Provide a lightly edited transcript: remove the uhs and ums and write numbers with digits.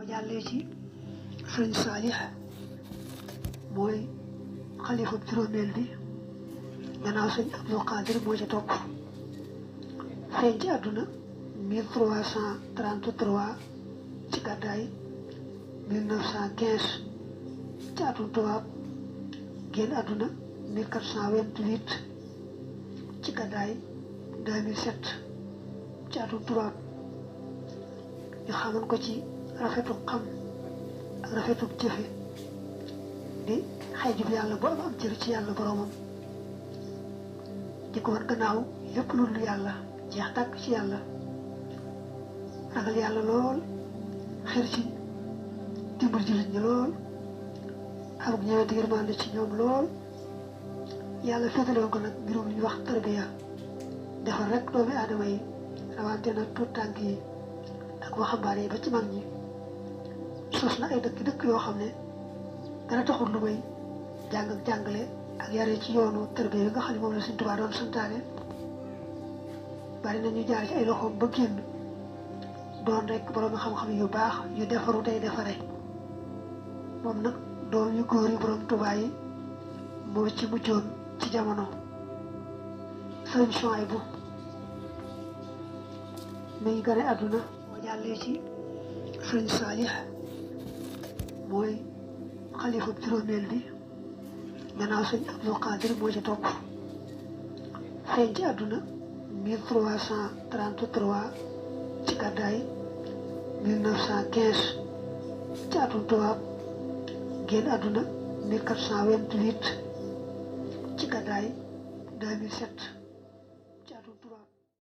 jàllee ci sëriñ Saalix mooy xalifa juróomeel bi gannaaw sëñ Abdul Qadir moo ci topp feeñ ci àdduna 1333 ci gàddaay 1915 ci atum tubaab génn àdduna 1428 ci gàddaay 2007 ci atum tubaab ñu xamoon ko ci rafetu xam ak rafetu jëfe di xeejub yàlla bu am cër ci yàlla boromam di ko wan gannaaw lépp lu dul yàlla jeex tàkk ci yàlla ragal yàlla lool xër ci dimbal jullit ñi lool amuk ñëwante yërmande ci ñoom lool yàlla féetaloon ko nag mbirum ñu wax tarbiya defar rek doomi aadama yi rawante nag tuut tànk yi ak waxambaane yi ba ci mag ñi sos na ay dëkk yoo xam ne dara taxul lu may jàng ak jàngale ak yare ci yoonu tarbiya yi nga xam ne moom la Sëñ Tuubaa doon santaane bari na ñu jaar ci ay loxoom ba génn doon rek borom xam-xam yu baax yu defaru tey defare moom nag doom yu góor yi borom Tuubaa yi moo ci mujjoon ci jamono Sëriñ Suwaybu mi ngi gane àdduna moo jàllee ci Sëriñ Saalix mooy xalifa juróomeel bi gannaaw sëñ Abdul Qadir moo ci topp feeñ ci àdduna 1333 ci gàddaay 1915 ci atum tubaab génn àdduna 1428 ci gàddaay 2007